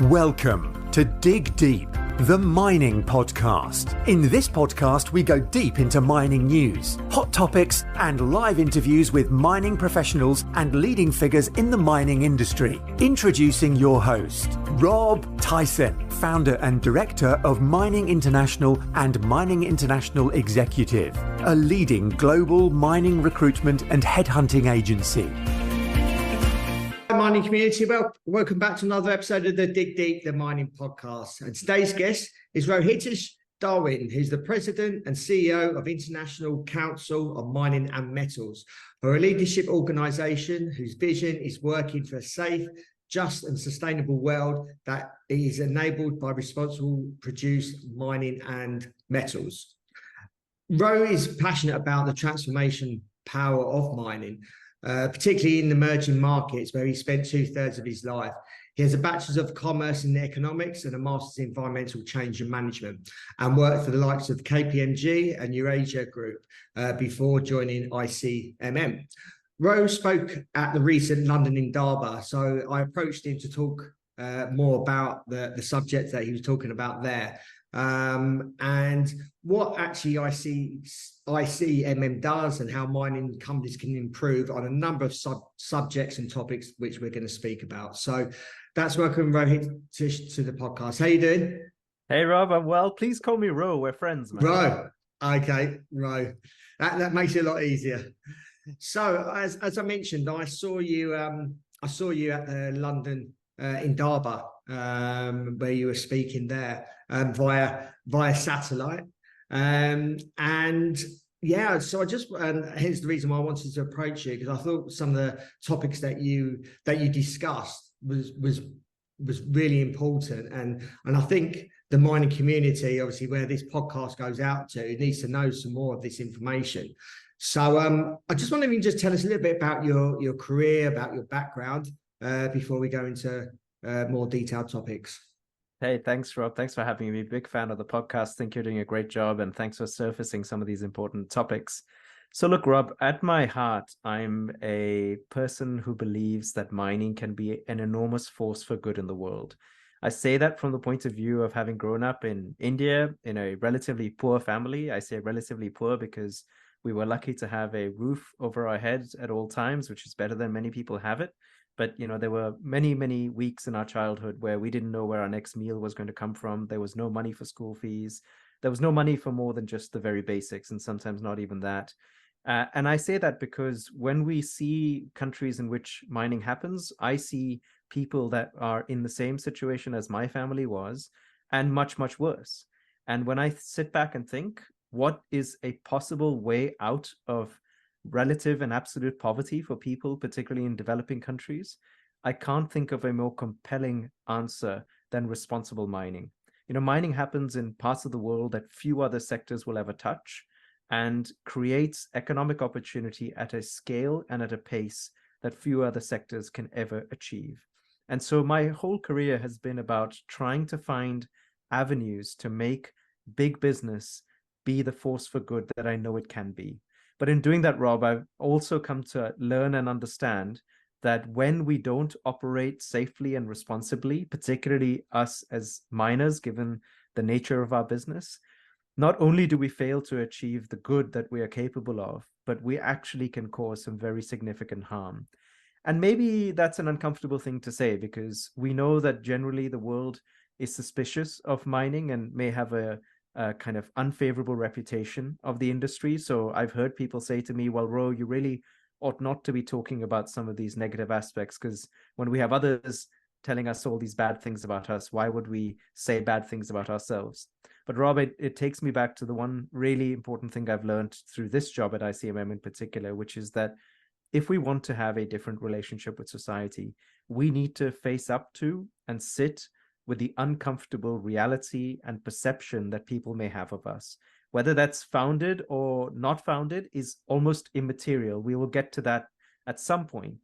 Welcome to Dig Deep, the mining podcast. In this podcast, we go deep into mining news, hot topics, and live interviews with mining professionals and leading figures in the mining industry. Introducing your host, Rob Tyson, founder and director of Mining International and Mining International Executive, a leading global mining recruitment and headhunting agency. Mining community, welcome back to another episode of the Dig Deep, the mining podcast. And today's guest is Rohitesh Dhawan, who's the president and CEO of International Council of Mining and Metals, for a leadership organisation whose vision is working for a safe, just and sustainable world that is enabled by responsible produced mining and metals. Ro is passionate about the transformation power of mining, particularly in emerging markets where he spent 2/3 of his life. He has a Bachelor of Commerce in Economics and a Master's in Environmental Change and Management, and worked for the likes of KPMG and Eurasia Group before joining ICMM. Rose spoke at the recent London Indaba, so I approached him to talk more about the subject that he was talking about there. And what actually ICMM does and how mining companies can improve on a number of subjects and topics which we're going to speak about. So that's welcome Rohit to the podcast. How you doing? Hey Rob, I'm well. Please call me Ro. We're friends, man. Ro. Okay, Ro. That makes it a lot easier. So as I mentioned, I saw you at the London Indaba, where you were speaking there via satellite, and yeah, so I just here's the reason why I wanted to approach you, because I thought some of the topics that you discussed was really important, and I think the mining community, obviously where this podcast goes out to, needs to know some more of this information. So I just wonder if you can just tell us a little bit about your career, about your background, before we go into more detailed topics. Hey, thanks, Rob. Thanks for having me. Big fan of the podcast. Think you're doing a great job, and thanks for surfacing some of these important topics. So look, Rob, at my heart, I'm a person who believes that mining can be an enormous force for good in the world. I say that from the point of view of having grown up in India in a relatively poor family. I say relatively poor because we were lucky to have a roof over our heads at all times, which is better than many people have it. But, you know, there were many, many weeks in our childhood where we didn't know where our next meal was going to come from. There was no money for school fees. There was no money for more than just the very basics, and sometimes not even that. And I say that because when we see countries in which mining happens, I see people that are in the same situation as my family was, and much, much worse. And when I sit back and think, what is a possible way out of relative and absolute poverty for people, particularly in developing countries, I can't think of a more compelling answer than responsible mining. You know, mining happens in parts of the world that few other sectors will ever touch, and creates economic opportunity at a scale and at a pace that few other sectors can ever achieve. And so my whole career has been about trying to find avenues to make big business be the force for good that I know it can be. But in doing that, Rob, I've also come to learn and understand that when we don't operate safely and responsibly, particularly us as miners, given the nature of our business, not only do we fail to achieve the good that we are capable of, but we actually can cause some very significant harm. And maybe that's an uncomfortable thing to say, because we know that generally the world is suspicious of mining and may have a kind of unfavorable reputation of the industry. So I've heard people say to me, well, Ro, you really ought not to be talking about some of these negative aspects, because when we have others telling us all these bad things about us, why would we say bad things about ourselves? But Rob, it takes me back to the one really important thing I've learned through this job at ICMM in particular, which is that if we want to have a different relationship with society, we need to face up to and sit with the uncomfortable reality and perception that people may have of us. Whether that's founded or not founded is almost immaterial. We will get to that at some point.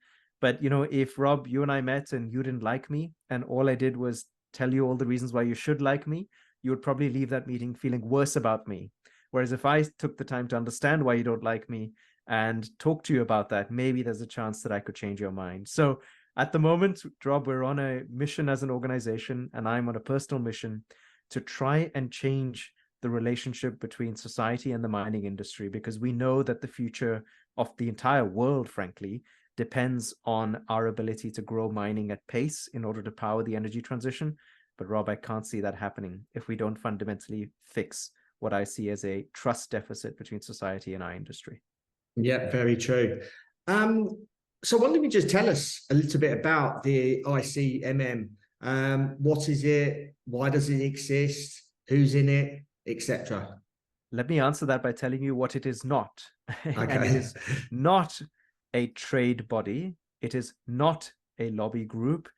But, you know, if Rob, you and I met and you didn't like me, and all I did was tell you all the reasons why you should like me, you would probably leave that meeting feeling worse about me. Whereas if I took the time to understand why you don't like me and talk to you about that, maybe there's a chance that I could change your mind. So At the moment, Rob, we're on a mission as an organization, and I'm on a personal mission to try and change the relationship between society and the mining industry, because we know that the future of the entire world, frankly, depends on our ability to grow mining at pace in order to power the energy transition. But Rob, I can't see that happening if we don't fundamentally fix what I see as a trust deficit between society and our industry. Yeah, very true. So why don't you just tell us a little bit about the ICMM? What is it? Why does it exist? Who's in it, etc.? Let me answer that by telling you what it is not. Okay. And it is not a trade body. It is not a lobby group.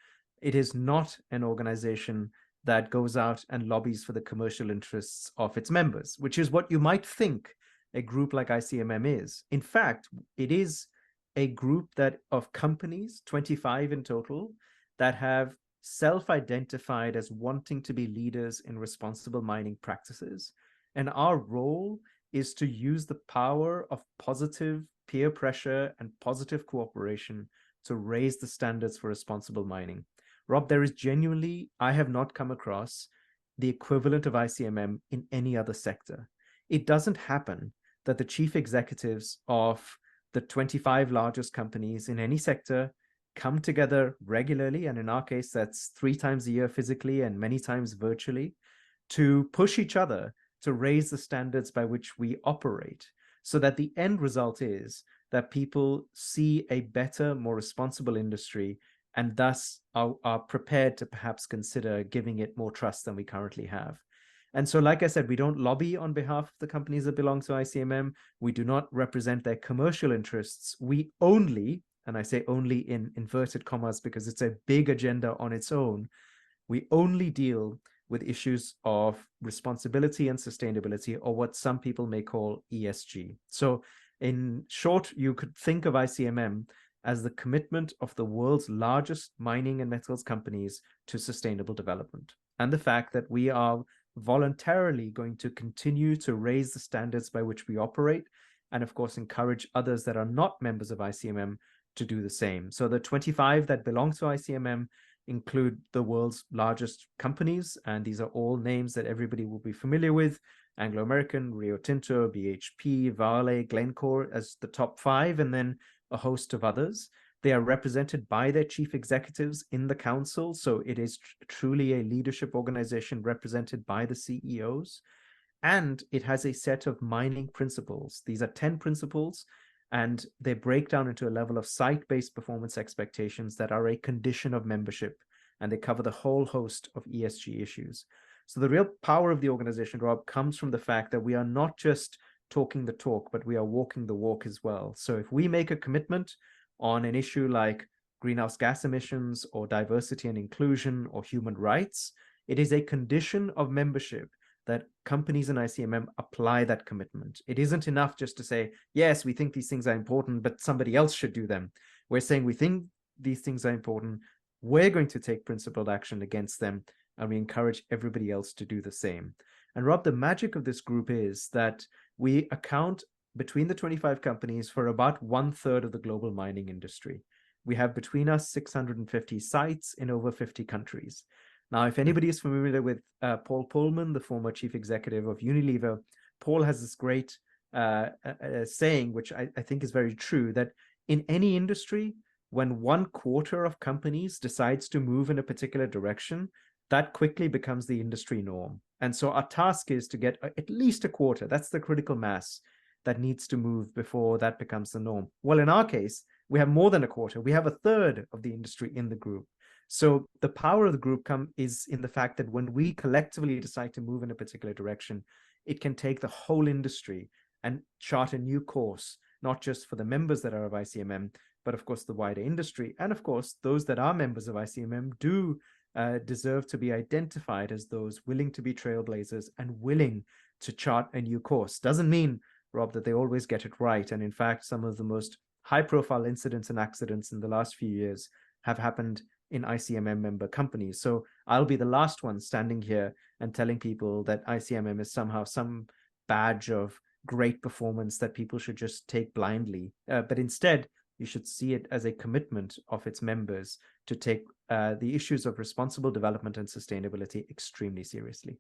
It is not an organization that goes out and lobbies for the commercial interests of its members, which is what you might think a group like ICMM is. In fact, it is a group that of companies, 25 in total, that have self-identified as wanting to be leaders in responsible mining practices. And our role is to use the power of positive peer pressure and positive cooperation to raise the standards for responsible mining. Rob, there is genuinely, I have not come across the equivalent of ICMM in any other sector. It doesn't happen that the chief executives of the 25 largest companies in any sector come together regularly, and in our case, that's 3 times a year physically and many times virtually, to push each other to raise the standards by which we operate, so that the end result is that people see a better, more responsible industry, and thus are prepared to perhaps consider giving it more trust than we currently have. And so, like I said, we don't lobby on behalf of the companies that belong to ICMM. We do not represent their commercial interests. We only, and I say only in inverted commas because it's a big agenda on its own, we only deal with issues of responsibility and sustainability, or what some people may call ESG. So in short, you could think of ICMM as the commitment of the world's largest mining and metals companies to sustainable development, and the fact that we are voluntarily going to continue to raise the standards by which we operate, and of course encourage others that are not members of ICMM to do the same. So the 25 that belong to ICMM include the world's largest companies, and these are all names that everybody will be familiar with: Anglo American, Rio Tinto, BHP, Vale, Glencore as the top 5, and then a host of others. They are represented by their chief executives in the council, so it is truly a leadership organization represented by the CEOs. And it has a set of mining principles. These are 10 principles, and they break down into a level of site-based performance expectations that are a condition of membership, and they cover the whole host of ESG issues. So the real power of the organization, Rob, comes from the fact that we are not just talking the talk, but we are walking the walk as well. So if we make a commitment on an issue like greenhouse gas emissions or diversity and inclusion or human rights, it is a condition of membership that companies in ICMM apply that commitment. It isn't enough just to say, yes, we think these things are important, but somebody else should do them. We're saying we think these things are important. We're going to take principled action against them, and we encourage everybody else to do the same. And Rob, the magic of this group is that we account between the 25 companies for about 1/3 of the global mining industry. We have between us 650 sites in over 50 countries. Now, if anybody is familiar with Paul Polman, the former chief executive of Unilever, Paul has this great saying, which I think is very true, that in any industry, when 1/4 of companies decides to move in a particular direction, that quickly becomes the industry norm. And so our task is to get at least 1/4. That's the critical mass that needs to move before that becomes the norm. Well, in our case, we have more than 1/4. We have 1/3 of the industry in the group. So the power of the group is in the fact that when we collectively decide to move in a particular direction, it can take the whole industry and chart a new course, not just for the members that are of ICMM, but of course the wider industry. And of course, those that are members of ICMM do deserve to be identified as those willing to be trailblazers and willing to chart a new course. Doesn't mean, Rob, that they always get it right. And in fact, some of the most high-profile incidents and accidents in the last few years have happened in ICMM member companies. So I'll be the last one standing here and telling people that ICMM is somehow some badge of great performance that people should just take blindly. But instead, you should see it as a commitment of its members to take the issues of responsible development and sustainability extremely seriously.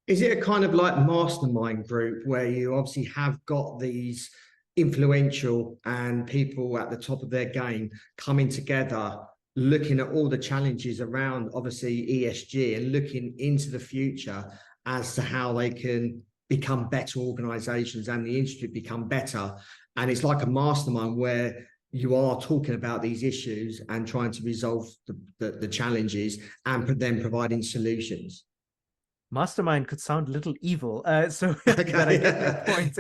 Is it a kind of like mastermind group where you obviously have got these influential and people at the top of their game coming together, looking at all the challenges around obviously ESG and looking into the future as to how they can become better organizations and the industry become better? And it's like a mastermind where you are talking about these issues and trying to resolve the challenges and then providing solutions. Mastermind could sound a little evil, so Okay. but I get your point.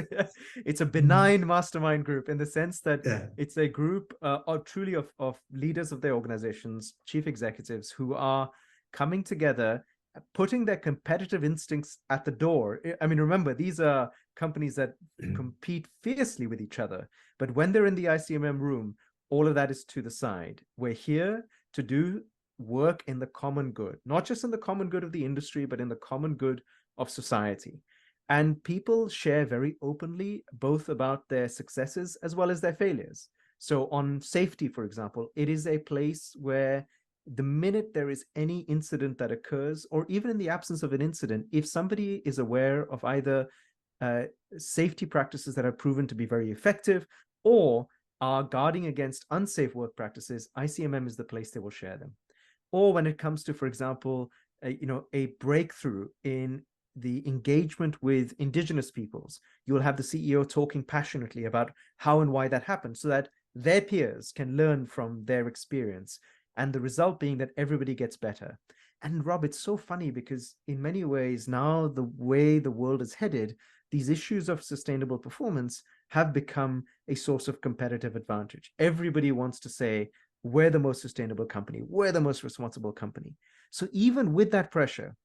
It's a benign mastermind group in the sense that it's a group truly of leaders of their organizations, chief executives, who are coming together, putting their competitive instincts at the door. I mean, remember, these are companies that compete fiercely with each other, but when they're in the ICMM room, all of that is to the side. We're here to do work in the common good, not just in the common good of the industry, but in the common good of society. And people share very openly, both about their successes as well as their failures. So on safety, for example, it is a place where the minute there is any incident that occurs, or even in the absence of an incident, if somebody is aware of either safety practices that are proven to be very effective or are guarding against unsafe work practices, ICMM is the place they will share them. Or when it comes to, for example, a breakthrough in the engagement with indigenous peoples, you will have the CEO talking passionately about how and why that happened so that their peers can learn from their experience. And the result being that everybody gets better. And Rob, it's so funny because in many ways now the way the world is headed, these issues of sustainable performance have become a source of competitive advantage. Everybody wants to say, we're the most sustainable company, we're the most responsible company. So even with that pressure,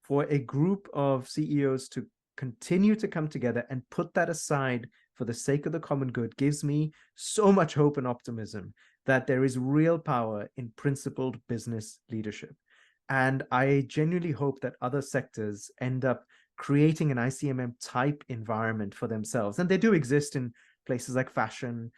for a group of CEOs to continue to come together and put that aside for the sake of the common good gives me so much hope and optimism that there is real power in principled business leadership. And I genuinely hope that other sectors end up creating an ICMM type environment for themselves. And they do exist in places like fashion.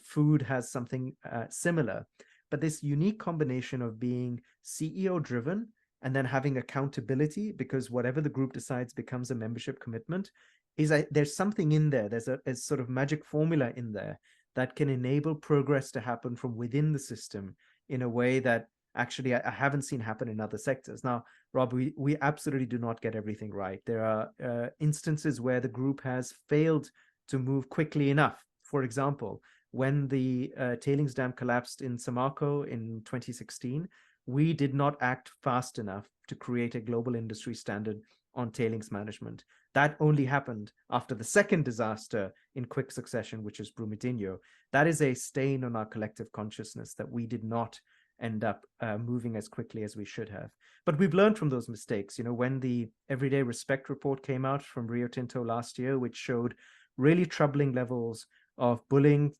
Food has something similar, but this unique combination of being CEO driven and then having accountability, because whatever the group decides becomes a membership commitment, there's something in there. There's a sort of magic formula in there that can enable progress to happen from within the system in a way that actually I haven't seen happen in other sectors. Now, Rob, we absolutely do not get everything right. There are instances where the group has failed to move quickly enough. For example, when the tailings dam collapsed in Samarco in 2016, we did not act fast enough to create a global industry standard on tailings management. That only happened after the second disaster in quick succession, which is Brumadinho. That is a stain on our collective consciousness that we did not end up moving as quickly as we should have. But we've learned from those mistakes. When the Everyday Respect report came out from Rio Tinto last year, which showed really troubling levels of bullying,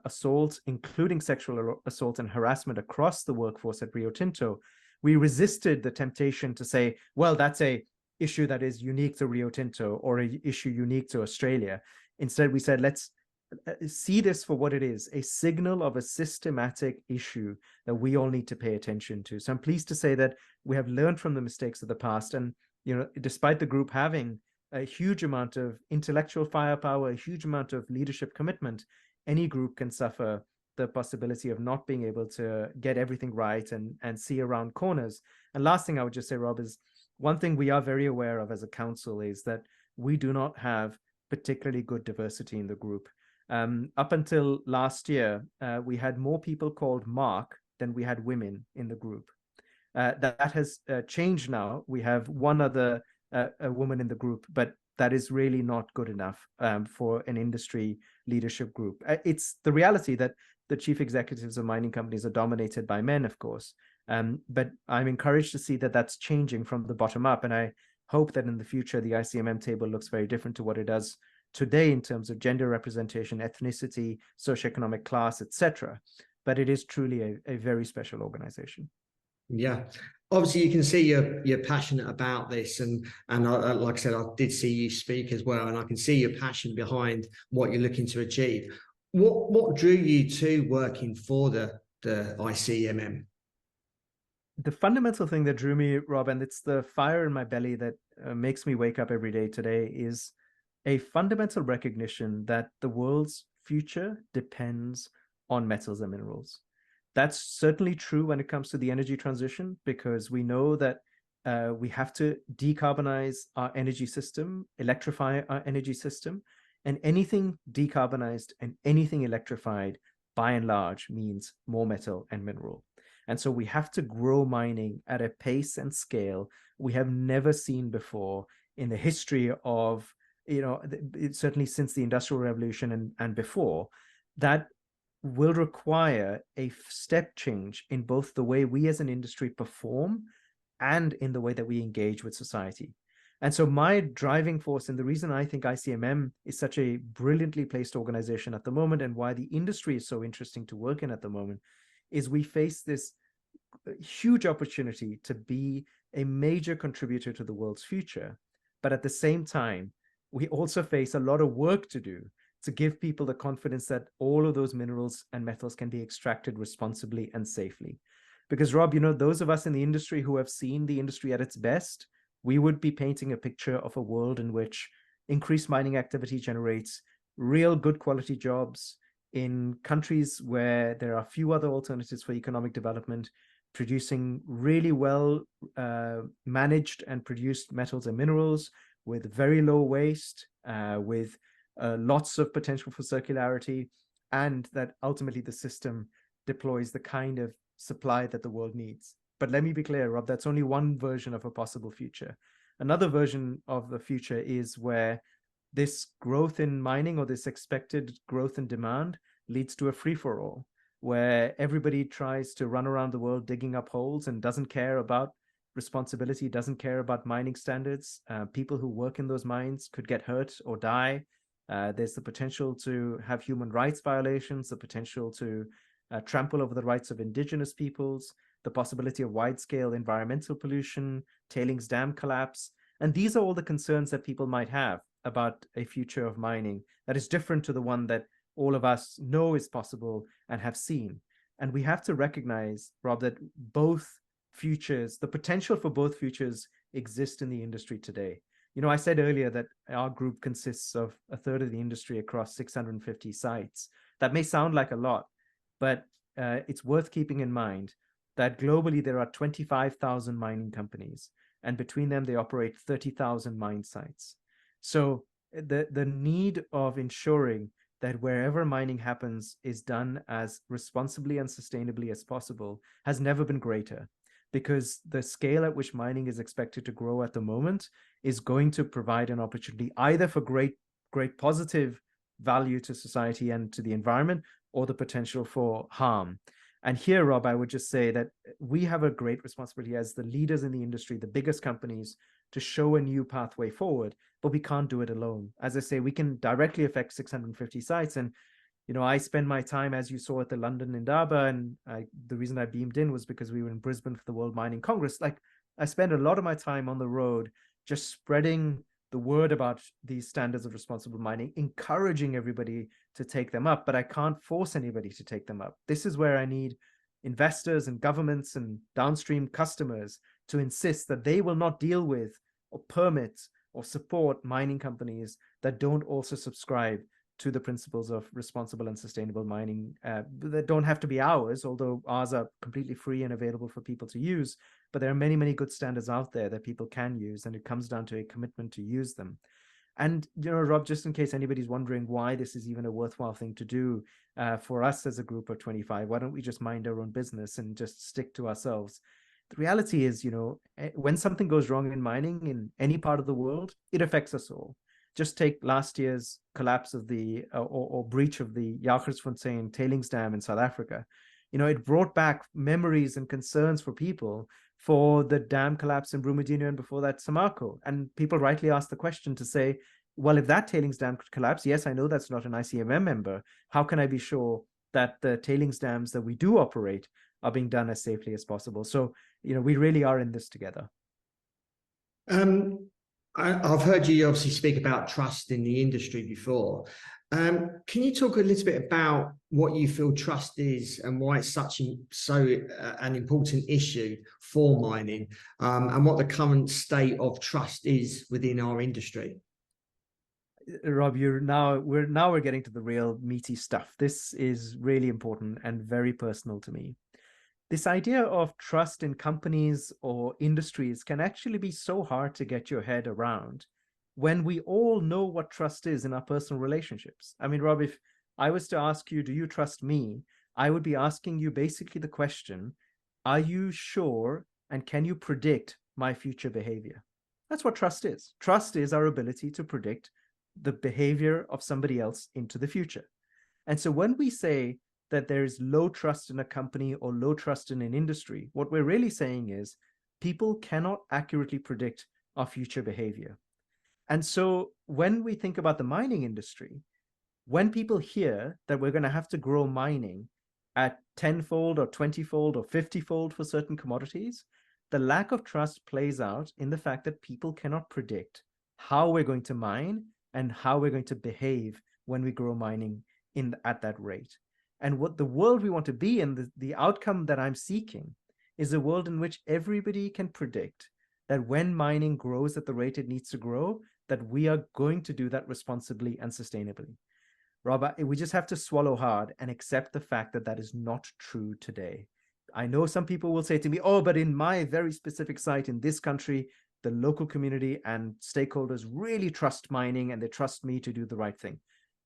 assault, including sexual assault and harassment across the workforce at Rio Tinto, we resisted the temptation to say, well, that's a issue that is unique to Rio Tinto or an issue unique to Australia. Instead, we said, let's see this for what it is, a signal of a systematic issue that we all need to pay attention to. So I'm pleased to say that we have learned from the mistakes of the past. And, despite the group having a huge amount of intellectual firepower, a huge amount of leadership commitment, any group can suffer the possibility of not being able to get everything right and see around corners. And last thing I would just say, Rob, is one thing we are very aware of as a council is that we do not have particularly good diversity in the group. Up until last year, we had more people called Mark than we had women in the group. That has changed now. We have one other a woman in the group, but that is really not good enough for an industry leadership group. It's the reality that the chief executives of mining companies are dominated by men, of course. But I'm encouraged to see that that's changing from the bottom up. And I hope that in the future, the ICMM table looks very different to what it does today in terms of gender representation, ethnicity, socioeconomic class, etc. But it is truly a very special organization. Yeah, obviously you can see you're passionate about this, and like I said, I did see you speak as well, and I can see your passion behind what you're looking to achieve. What drew you to working for the ICMM? The fundamental thing that drew me, Rob, and it's the fire in my belly that makes me wake up every day today, is a fundamental recognition that the world's future depends on metals and minerals. That's certainly true when it comes to the energy transition, because we know that we have to decarbonize our energy system, electrify our energy system, and anything decarbonized and anything electrified, by and large, means more metal and mineral. And so we have to grow mining at a pace and scale we have never seen before in the history of, certainly since the Industrial Revolution and before. That will require a step change in both the way we as an industry perform and in the way that we engage with society. And so my driving force, and the reason I think ICMM is such a brilliantly placed organization at the moment, and why the industry is so interesting to work in at the moment, is we face this huge opportunity to be a major contributor to the world's future. But at the same time, we also face a lot of work to do to give people the confidence that all of those minerals and metals can be extracted responsibly and safely. Because, Rob, those of us in the industry who have seen the industry at its best, we would be painting a picture of a world in which increased mining activity generates real good quality jobs in countries where there are few other alternatives for economic development, producing really well managed and produced metals and minerals with very low waste, with lots of potential for circularity, and that ultimately the system deploys the kind of supply that the world needs. But let me be clear, Rob, that's only one version of a possible future. Another version of the future is where this growth in mining, or this expected growth in demand, leads to a free-for-all, where everybody tries to run around the world digging up holes and doesn't care about responsibility, doesn't care about mining standards. People who work in those mines could get hurt or die. There's the potential to have human rights violations, the potential to trample over the rights of indigenous peoples, the possibility of wide-scale environmental pollution, tailings dam collapse. And these are all the concerns that people might have about a future of mining that is different to the one that all of us know is possible and have seen. And we have to recognize, Rob, that both futures, the potential for both futures, exist in the industry today. I said earlier that our group consists of a third of the industry across 650 sites. That may sound like a lot, but it's worth keeping in mind that globally there are 25,000 mining companies, and between them they operate 30,000 mine sites. So the need of ensuring that wherever mining happens is done as responsibly and sustainably as possible has never been greater, because the scale at which mining is expected to grow at the moment is going to provide an opportunity either for great positive value to society and to the environment, or the potential for harm. And here, Rob, I would just say that we have a great responsibility as the leaders in the industry, the biggest companies, to show a new pathway forward, but we can't do it alone. As I say, we can directly affect 650 sites. And, I spend my time, as you saw, at the London Indaba, and the reason I beamed in was because we were in Brisbane for the World Mining Congress. I spend a lot of my time on the road just spreading the word about these standards of responsible mining, encouraging everybody to take them up, but I can't force anybody to take them up. This is where I need investors and governments and downstream customers to insist that they will not deal with or permit or support mining companies that don't also subscribe to the principles of responsible and sustainable mining, that don't have to be ours, although ours are completely free and available for people to use. But there are many, many good standards out there that people can use, and it comes down to a commitment to use them. And, Rob, just in case anybody's wondering why this is even a worthwhile thing to do for us as a group of 25, why don't we just mind our own business and just stick to ourselves? The reality is, when something goes wrong in mining in any part of the world, it affects us all. Just take last year's collapse of the or breach of the Jagersfontein tailings dam in South Africa. It brought back memories and concerns for people for the dam collapse in Brumadinho and before that Samarco. And people rightly asked the question to say, well, if that tailings dam could collapse, yes, I know that's not an ICMM member. How can I be sure that the tailings dams that we do operate are being done as safely as possible? So, we really are in this together. I've heard you obviously speak about trust in the industry before. Can you talk a little bit about what you feel trust is and why it's an important issue for mining, and what the current state of trust is within our industry? Rob, we're getting to the real meaty stuff. This is really important and very personal to me. This idea of trust in companies or industries can actually be so hard to get your head around when we all know what trust is in our personal relationships. I mean, Rob, if I was to ask you, do you trust me? I would be asking you basically the question, are you sure and can you predict my future behavior? That's what trust is. Trust is our ability to predict the behavior of somebody else into the future. And so when we say that there is low trust in a company or low trust in an industry, what we're really saying is people cannot accurately predict our future behavior. And so when we think about the mining industry, when people hear that we're going to have to grow mining at 10-fold or 20-fold or 50-fold for certain commodities, the lack of trust plays out in the fact that people cannot predict how we're going to mine and how we're going to behave when we grow mining at that rate. And what the world we want to be in, the outcome that I'm seeking, is a world in which everybody can predict that when mining grows at the rate it needs to grow, that we are going to do that responsibly and sustainably. Rob, we just have to swallow hard and accept the fact that that is not true today. I know some people will say to me, oh, but in my very specific site in this country, the local community and stakeholders really trust mining and they trust me to do the right thing.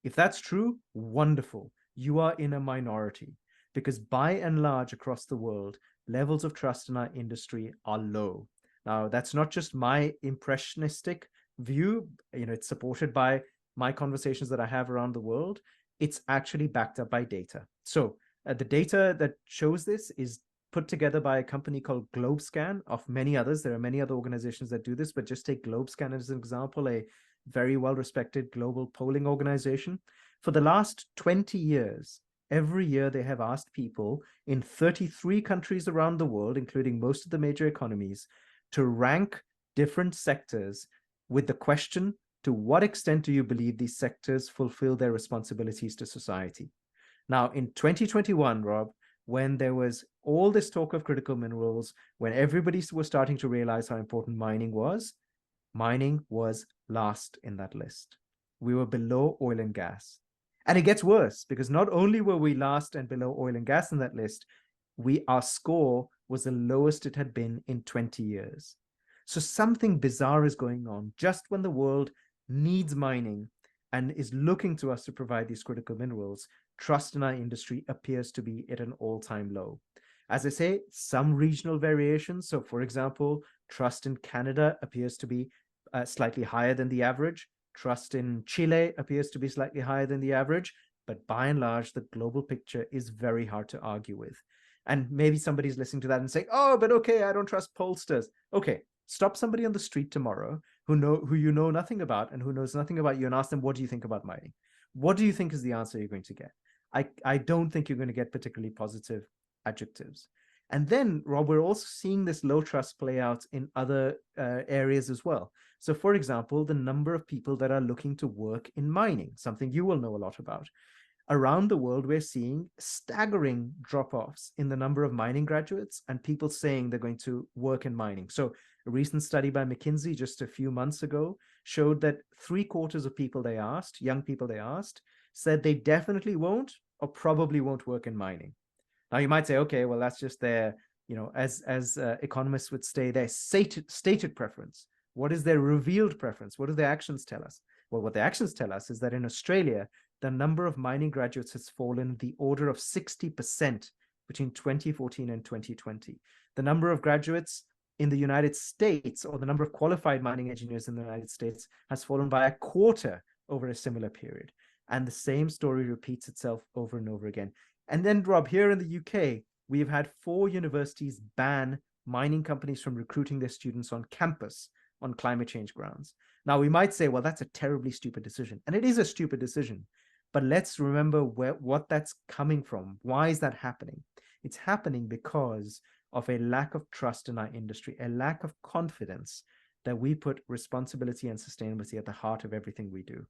If that's true, wonderful. You are in a minority, because by and large across the world, levels of trust in our industry are low. Now, that's not just my impressionistic view. It's supported by my conversations that I have around the world. It's actually backed up by data. So the data that shows this is put together by a company called GlobeScan, of many others. There are many other organizations that do this, but just take GlobeScan as an example, a very well-respected global polling organization. For the last 20 years, every year they have asked people in 33 countries around the world, including most of the major economies, to rank different sectors with the question, to what extent do you believe these sectors fulfill their responsibilities to society? Now, in 2021, Rob, when there was all this talk of critical minerals, when everybody was starting to realize how important mining was last in that list. We were below oil and gas. And it gets worse, because not only were we last and below oil and gas in that list, our score was the lowest it had been in 20 years. So something bizarre is going on just when the world needs mining and is looking to us to provide these critical minerals. Trust in our industry appears to be at an all-time low. As I say, some regional variations. So for example, trust in Canada appears to be slightly higher than the average. Trust in Chile appears to be slightly higher than the average. But by and large, the global picture is very hard to argue with. And maybe somebody's listening to that and saying, oh, but okay, I don't trust pollsters. Okay, stop somebody on the street tomorrow who you know nothing about and who knows nothing about you and ask them, what do you think about mining? What do you think is the answer you're going to get? I don't think you're going to get particularly positive adjectives. And then, Rob, we're also seeing this low trust play out in other areas as well. So, for example, the number of people that are looking to work in mining, something you will know a lot about. Around the world, we're seeing staggering drop-offs in the number of mining graduates and people saying they're going to work in mining. So a recent study by McKinsey just a few months ago showed that 3/4 of people they asked, young people they asked, said they definitely won't or probably won't work in mining. Now you might say, okay, well, that's just their, as economists would say, their stated preference. What is their revealed preference? What do their actions tell us? Well, what the actions tell us is that in Australia, the number of mining graduates has fallen the order of 60% between 2014 and 2020. The number of graduates in the United States, or the number of qualified mining engineers in the United States, has fallen by 1/4 over a similar period. And the same story repeats itself over and over again. And then, Rob, here in the UK, we have had 4 universities ban mining companies from recruiting their students on campus on climate change grounds. Now, we might say, well, that's a terribly stupid decision. And it is a stupid decision. But let's remember what that's coming from. Why is that happening? It's happening because of a lack of trust in our industry, a lack of confidence that we put responsibility and sustainability at the heart of everything we do.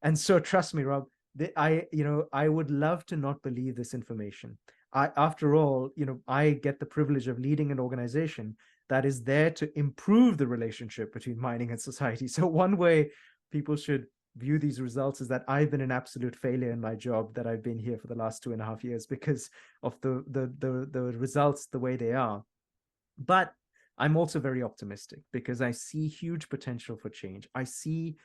And so trust me, Rob, I would love to not believe this information. After all, I get the privilege of leading an organization that is there to improve the relationship between mining and society. So one way people should view these results is that I've been an absolute failure in my job, that I've been here for the last 2.5 years because of the results the way they are. But I'm also very optimistic because I see huge potential for change. I see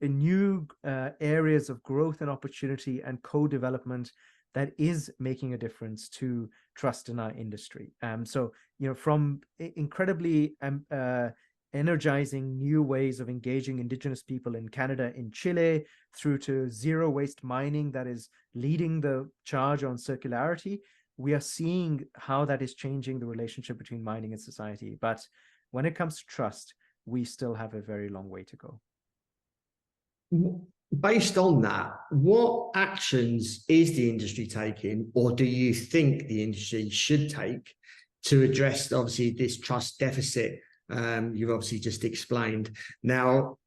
new areas of growth and opportunity and co-development that is making a difference to trust in our industry. So, from incredibly energizing new ways of engaging Indigenous people in Canada, in Chile, through to zero waste mining that is leading the charge on circularity, we are seeing how that is changing the relationship between mining and society. But when it comes to trust, we still have a very long way to go. Based on that, what actions is the industry taking, or do you think the industry should take to address, obviously, this trust deficit you've obviously just explained? Now,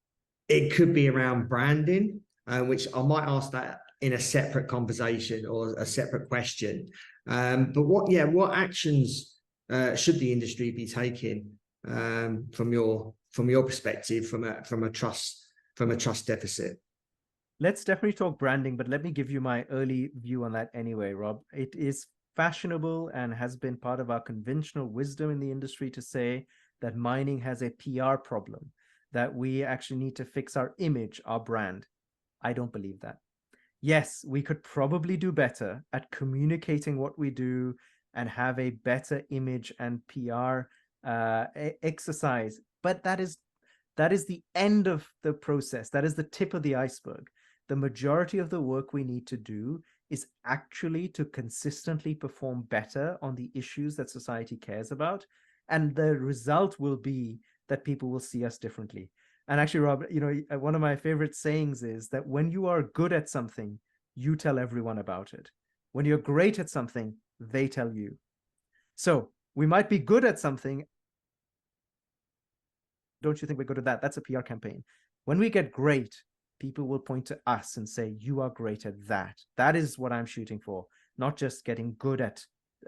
it could be around branding, which I might ask that in a separate conversation or a separate question. But what actions should the industry be taking from your perspective, from a trust deficit? Let's definitely talk branding, but let me give you my early view on that anyway, Rob. It is fashionable and has been part of our conventional wisdom in the industry to say that mining has a PR problem, that we actually need to fix our image, our brand. I don't believe that. Yes, we could probably do better at communicating what we do and have a better image and PR exercise, but that is the end of the process. That is the tip of the iceberg. The majority of the work we need to do is actually to consistently perform better on the issues that society cares about. And the result will be that people will see us differently. And actually, Rob, one of my favorite sayings is that when you are good at something, you tell everyone about it. When you're great at something, they tell you. So we might be good at something. Don't you think we're good at that? That's a PR campaign. When we get great, people will point to us and say, you are great at that. That is what I'm shooting for, not just getting good at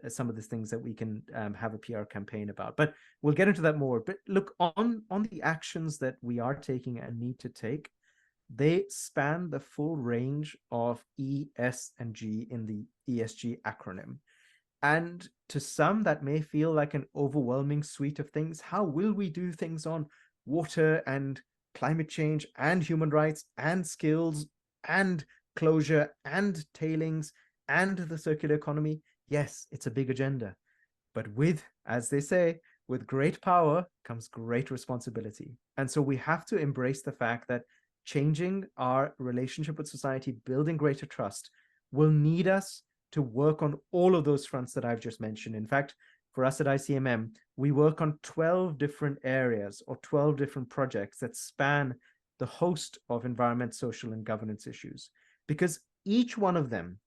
some of the things that we can have a PR campaign about. But we'll get into that more. But look, on the actions that we are taking and need to take, they span the full range of E, S, and G in the ESG acronym. And to some, that may feel like an overwhelming suite of things. How will we do things on water and climate change and human rights and skills and closure and tailings and the circular economy? Yes, it's a big agenda. But with, as they say, with great power comes great responsibility. And so we have to embrace the fact that changing our relationship with society, building greater trust, will need us to work on all of those fronts that I've just mentioned. In fact, for us at ICMM, we work on 12 different areas or 12 different projects that span the host of environment, social, and governance issues, because each one of them,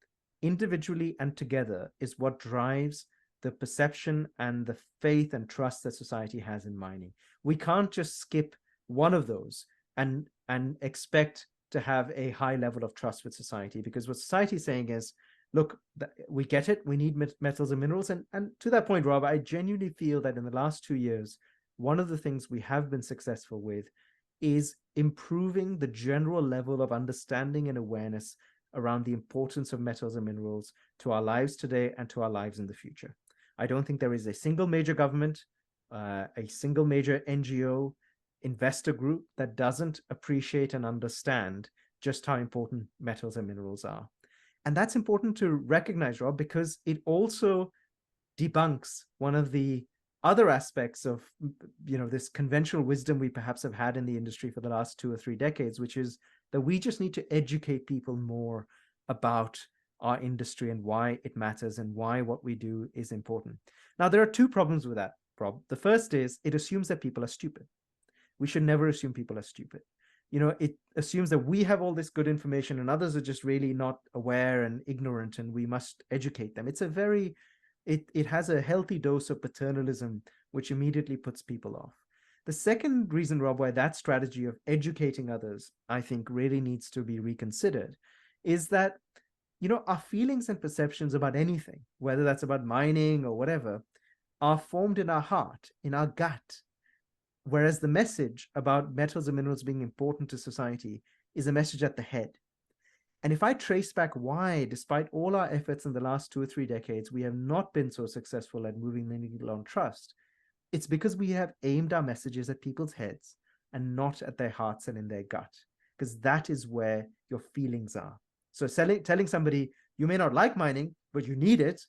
individually and together, is what drives the perception and the faith and trust that society has in mining. We can't just skip one of those and expect to have a high level of trust with society, because what society is saying is, look, we get it. We need metals and minerals. And to that point, Rob, I genuinely feel that in the last 2 years, one of the things we have been successful with is improving the general level of understanding and awareness around the importance of metals and minerals to our lives today and to our lives in the future. I don't think there is a single major government, a single major NGO, investor group that doesn't appreciate and understand just how important metals and minerals are. And that's important to recognize, Rob, because it also debunks one of the other aspects of, this conventional wisdom we perhaps have had in the industry for the last 2 or 3 decades, which is that we just need to educate people more about our industry and why it matters and why what we do is important. Now, there are 2 problems with that, Rob. The first is it assumes that people are stupid. We should never assume people are stupid. It assumes that we have all this good information and others are just really not aware and ignorant, and we must educate them. It has a healthy dose of paternalism, which immediately puts people off. The second reason, Rob, why that strategy of educating others, I think, really needs to be reconsidered is that, our feelings and perceptions about anything, whether that's about mining or whatever, are formed in our heart, in our gut. Whereas the message about metals and minerals being important to society is a message at the head. And if I trace back why, despite all our efforts in the last 2 or 3 decades, we have not been so successful at moving the needle on trust, it's because we have aimed our messages at people's heads and not at their hearts and in their gut, because that is where your feelings are. So telling somebody you may not like mining, but you need it,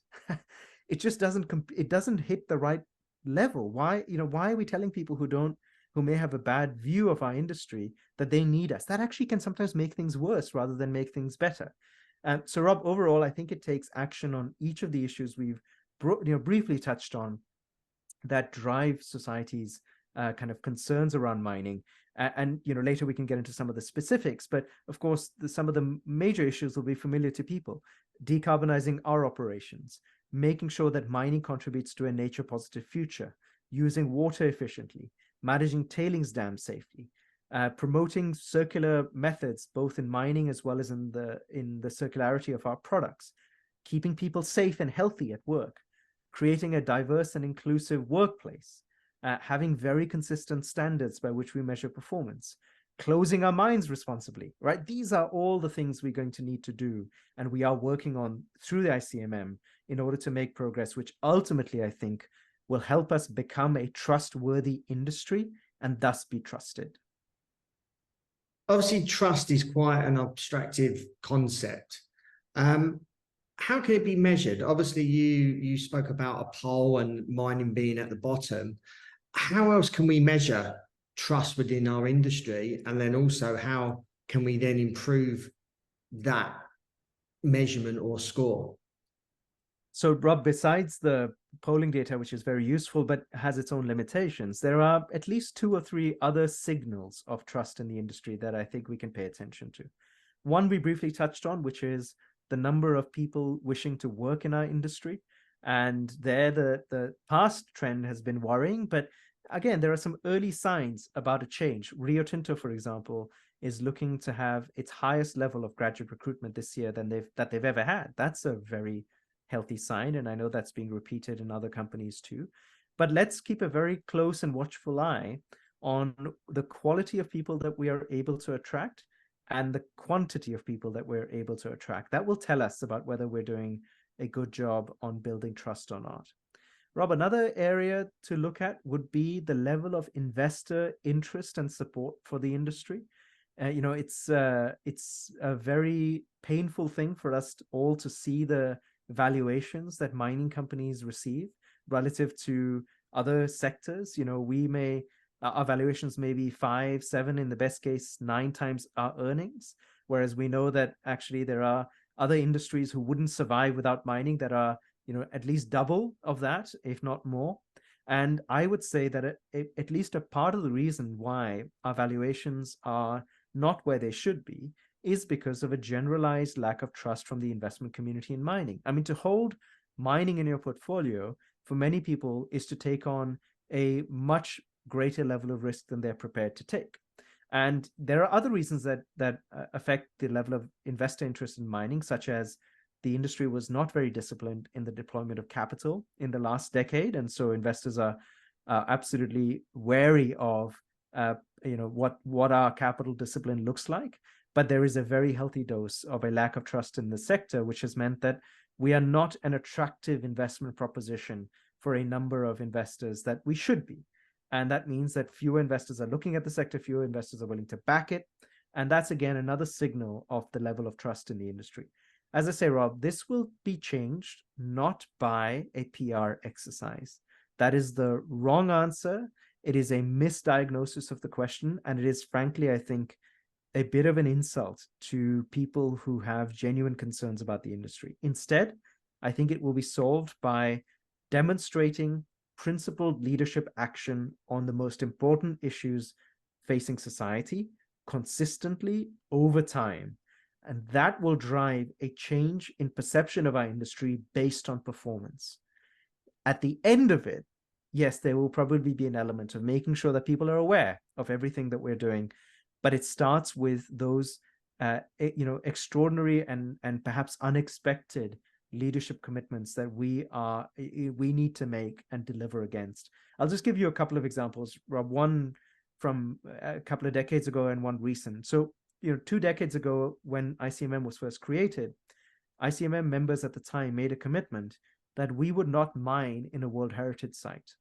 it just doesn't hit the right level. Why are we telling people who may have a bad view of our industry that they need us? That actually can sometimes make things worse rather than make things better. So Rob, overall, I think it takes action on each of the issues we've briefly touched on that drive society's kind of concerns around mining. And later we can get into some of the specifics, but of course some of the major issues will be familiar to people. Decarbonizing our operations, making sure that mining contributes to a nature positive future, using water efficiently, managing tailings dams safely, promoting circular methods both in mining as well as in the circularity of our products, keeping people safe and healthy at work, creating a diverse and inclusive workplace, having very consistent standards by which we measure performance, closing our mines responsibly, right? These are all the things we're going to need to do, and we are working on through the ICMM in order to make progress, which ultimately I think will help us become a trustworthy industry and thus be trusted. Obviously, trust is quite an abstractive concept. How can it be measured? Obviously, you spoke about a poll and mining being at the bottom. How else can we measure trust within our industry? And then also, how can we then improve that measurement or score? So, Rob, besides the polling data, which is very useful but has its own limitations, there are at least 2 or 3 other signals of trust in the industry that I think we can pay attention to. One we briefly touched on, which is the number of people wishing to work in our industry. And there, the past trend has been worrying, but again, there are some early signs about a change. Rio Tinto, for example, is looking to have its highest level of graduate recruitment this year than they've ever had. That's a very healthy sign, and I know that's being repeated in other companies too. But let's keep a very close and watchful eye on the quality of people that we are able to attract and the quantity of people that we're able to attract. That will tell us about whether we're doing a good job on building trust or not. Rob, another area to look at would be the level of investor interest and support for the industry. It's a very painful thing for us all to see the valuations that mining companies receive relative to other sectors. Our valuations may be 5, 7, in the best case, 9 times our earnings, whereas we know that actually there are other industries who wouldn't survive without mining that are at least double of that, if not more. And I would say that at least a part of the reason why our valuations are not where they should be is because of a generalized lack of trust from the investment community in mining. I mean, to hold mining in your portfolio for many people is to take on a much greater level of risk than they're prepared to take. And there are other reasons that affect the level of investor interest in mining, such as the industry was not very disciplined in the deployment of capital in the last decade. And so investors are absolutely wary of what our capital discipline looks like. But there is a very healthy dose of a lack of trust in the sector, which has meant that we are not an attractive investment proposition for a number of investors that we should be. And that means that fewer investors are looking at the sector, fewer investors are willing to back it. And that's, again, another signal of the level of trust in the industry. As I say, Rob, this will be changed not by a PR exercise. That is the wrong answer. It is a misdiagnosis of the question. And it is, frankly, I think, a bit of an insult to people who have genuine concerns about the industry. Instead, I think it will be solved by demonstrating principled leadership action on the most important issues facing society consistently over time. And that will drive a change in perception of our industry based on performance. At the end of it, yes, there will probably be an element of making sure that people are aware of everything that we're doing, but it starts with those extraordinary and perhaps unexpected leadership commitments that we need to make and deliver against. I'll just give you a couple of examples, Rob. One from a couple of decades ago and one recent. So, 2 decades ago, when ICMM was first created, ICMM members at the time made a commitment that we would not mine in a World Heritage Site.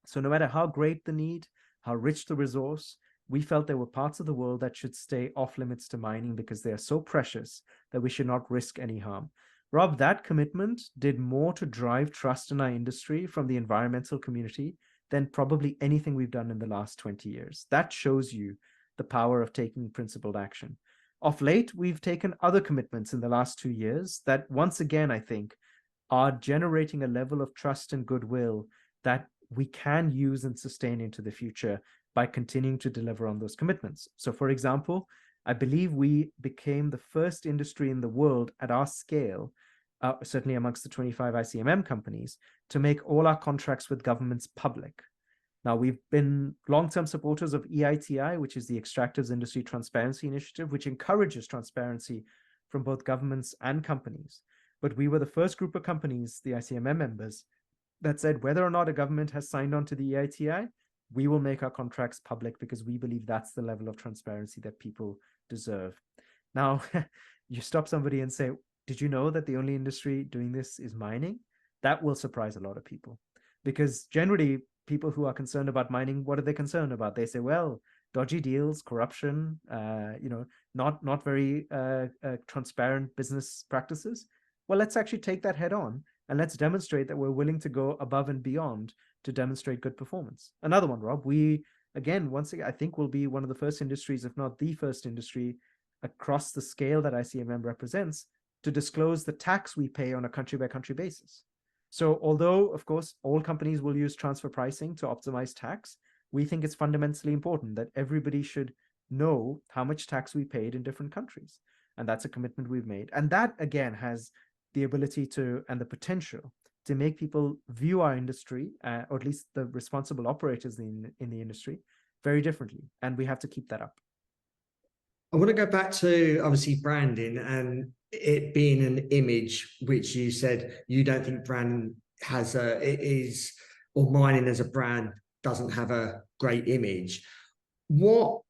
So no matter how great the need, how rich the resource, we felt there were parts of the world that should stay off limits to mining because they are so precious that we should not risk any harm. Rob, that commitment did more to drive trust in our industry from the environmental community than probably anything we've done in the last 20 years. That shows you the power of taking principled action. Of late, we've taken other commitments in the last 2 years that once again, I think, are generating a level of trust and goodwill that we can use and sustain into the future by continuing to deliver on those commitments. So for example, I believe we became the first industry in the world at our scale, certainly amongst the 25 ICMM companies, to make all our contracts with governments public. Now, we've been long-term supporters of EITI, which is the Extractives Industry Transparency Initiative, which encourages transparency from both governments and companies. But we were the first group of companies, the ICMM members, that said whether or not a government has signed on to the EITI, we will make our contracts public because we believe that's the level of transparency that people deserve. Now, you stop somebody and say, did you know that the only industry doing this is mining? That will surprise a lot of people, because generally people who are concerned about mining, what are they concerned about? They say, well, dodgy deals, corruption, not very transparent business practices. Well, let's actually take that head on and let's demonstrate that we're willing to go above and beyond to demonstrate good performance. Another one, Rob, once again, I think we'll be one of the first industries, if not the first industry across the scale that ICMM represents, to disclose the tax we pay on a country-by-country basis. So although, of course, all companies will use transfer pricing to optimize tax, we think it's fundamentally important that everybody should know how much tax we paid in different countries. And that's a commitment we've made. And that, again, has the ability to, and the potential to make people view our industry, or at least the responsible operators in the industry, very differently. And we have to keep that up. I want to go back to, obviously, branding and it being an image, which you said you don't think brand has mining as a brand doesn't have a great image. What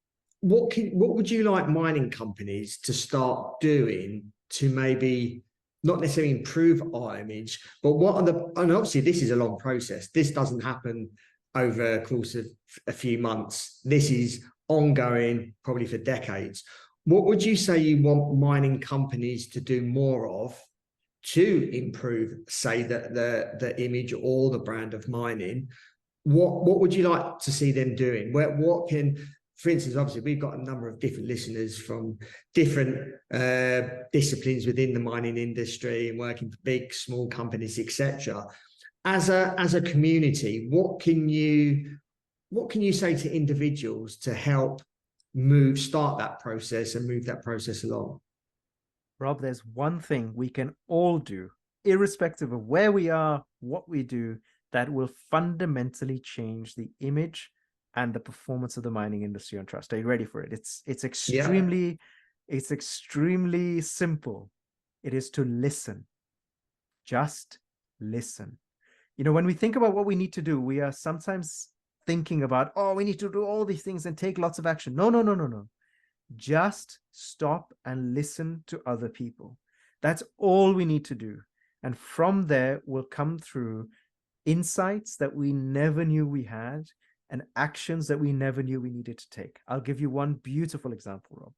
would you like mining companies to start doing to maybe not necessarily improve our image, but and obviously this is a long process. This doesn't happen over a course of a few months. This is ongoing, probably for decades. What would you say you want mining companies to do more of to improve, say, the image or the brand of mining? What would you like to see them doing? For instance, obviously, we've got a number of different listeners from different disciplines within the mining industry and working for big, small companies, etc. As a community, what can you say to individuals to help start that process and move that process along? Rob, there's one thing we can all do, irrespective of where we are, what we do, that will fundamentally change the image and the performance of the mining industry on trust. Are you ready for it? It's extremely simple. It is to listen. Just listen. When we think about what we need to do, we are sometimes thinking about, we need to do all these things and take lots of action. No. Just stop and listen to other people. That's all we need to do. And from there will come through insights that we never knew we had and actions that we never knew we needed to take. I'll give you one beautiful example, Rob.